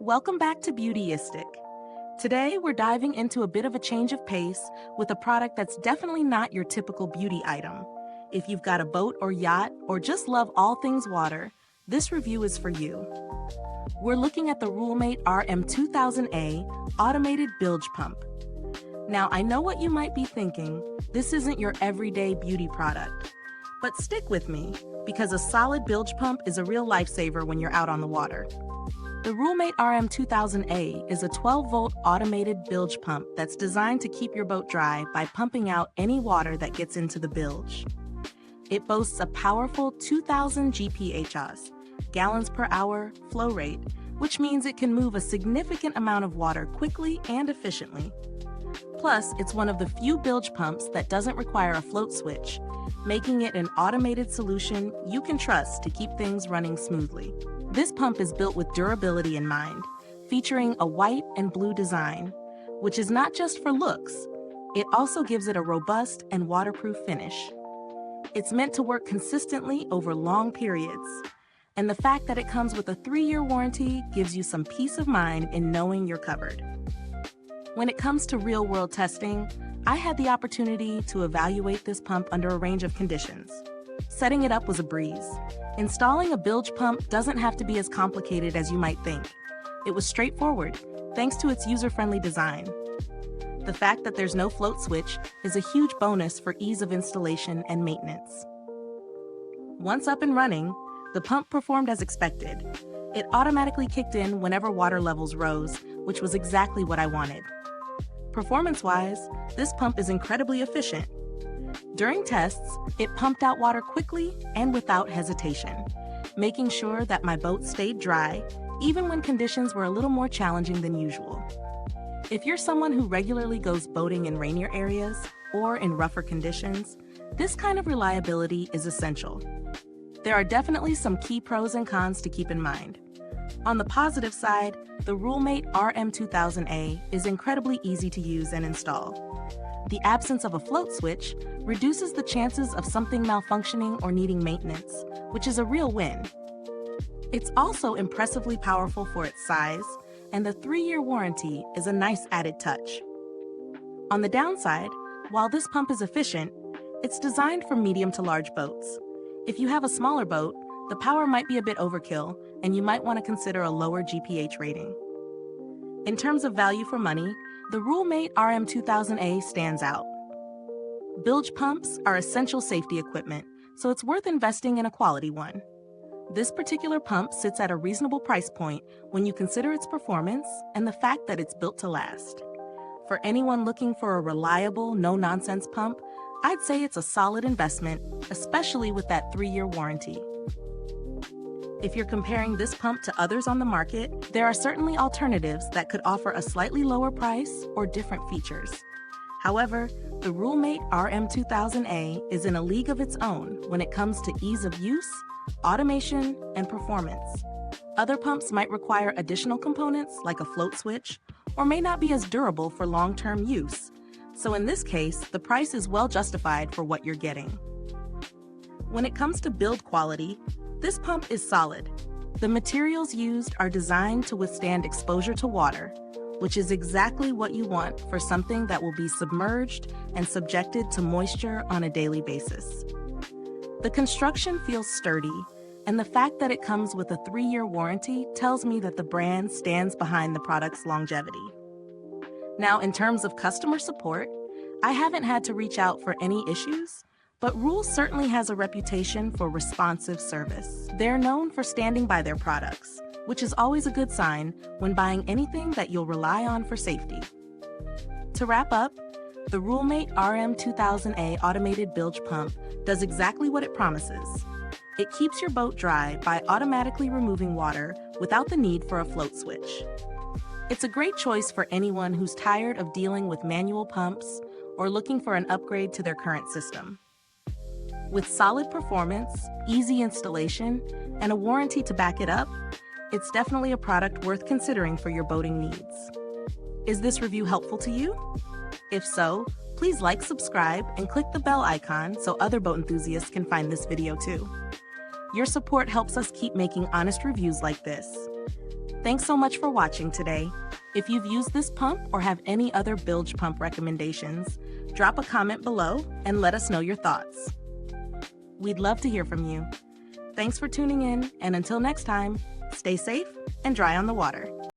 Welcome back to Beautyistic. Today, we're diving into a bit of a change of pace with a product that's definitely not your typical beauty item. If you've got a boat or yacht or just love all things water, this review is for you. We're looking at the Rule-Mate RM2000A automated bilge pump. Now, I know what you might be thinking, this isn't your everyday beauty product. But stick with me, because a solid bilge pump is a real lifesaver when you're out on the water. The Rule-Mate RM2000A is a 12-volt automated bilge pump that's designed to keep your boat dry by pumping out any water that gets into the bilge. It boasts a powerful 2,000 GPHs, gallons per hour, flow rate, which means it can move a significant amount of water quickly and efficiently. Plus, it's one of the few bilge pumps that doesn't require a float switch, making it an automated solution you can trust to keep things running smoothly. This pump is built with durability in mind, featuring a white and blue design, which is not just for looks, it also gives it a robust and waterproof finish. It's meant to work consistently over long periods, and the fact that it comes with a 3-year warranty gives you some peace of mind in knowing you're covered. When it comes to real-world testing, I had the opportunity to evaluate this pump under a range of conditions. Setting it up was a breeze. Installing a bilge pump doesn't have to be as complicated as you might think. It was straightforward, thanks to its user-friendly design. The fact that there's no float switch is a huge bonus for ease of installation and maintenance. Once up and running, the pump performed as expected. It automatically kicked in whenever water levels rose, which was exactly what I wanted. Performance-wise, this pump is incredibly efficient. During tests, it pumped out water quickly and without hesitation, making sure that my boat stayed dry, even when conditions were a little more challenging than usual. If you're someone who regularly goes boating in rainier areas or in rougher conditions, this kind of reliability is essential. There are definitely some key pros and cons to keep in mind. On the positive side, the Rule-Mate RM2000A is incredibly easy to use and install. The absence of a float switch reduces the chances of something malfunctioning or needing maintenance, which is a real win. It's also impressively powerful for its size, and the 3-year warranty is a nice added touch. On the downside, while this pump is efficient, it's designed for medium to large boats. If you have a smaller boat, the power might be a bit overkill, and you might want to consider a lower GPH rating. In terms of value for money, the Rule-Mate RM2000A stands out. Bilge pumps are essential safety equipment, so it's worth investing in a quality one. This particular pump sits at a reasonable price point when you consider its performance and the fact that it's built to last. For anyone looking for a reliable, no-nonsense pump, I'd say it's a solid investment, especially with that 3-year warranty. If you're comparing this pump to others on the market, there are certainly alternatives that could offer a slightly lower price or different features. However, the Rule-Mate RM2000A is in a league of its own when it comes to ease of use, automation, and performance. Other pumps might require additional components like a float switch, or may not be as durable for long-term use. So in this case, the price is well justified for what you're getting. When it comes to build quality, this pump is solid. The materials used are designed to withstand exposure to water, which is exactly what you want for something that will be submerged and subjected to moisture on a daily basis. The construction feels sturdy, and the fact that it comes with a 3-year warranty tells me that the brand stands behind the product's longevity. Now, in terms of customer support, I haven't had to reach out for any issues, but Rule certainly has a reputation for responsive service. They're known for standing by their products, which is always a good sign when buying anything that you'll rely on for safety. To wrap up, the Rule-Mate RM2000A automated bilge pump does exactly what it promises. It keeps your boat dry by automatically removing water without the need for a float switch. It's a great choice for anyone who's tired of dealing with manual pumps or looking for an upgrade to their current system. With solid performance, easy installation, and a warranty to back it up, it's definitely a product worth considering for your boating needs. Is this review helpful to you? If so, please like, subscribe, and click the bell icon so other boat enthusiasts can find this video too. Your support helps us keep making honest reviews like this. Thanks so much for watching today. If you've used this pump or have any other Bilge pump recommendations, drop a comment below and let us know your thoughts. We'd love to hear from you. Thanks for tuning in, and until next time, stay safe and dry on the water.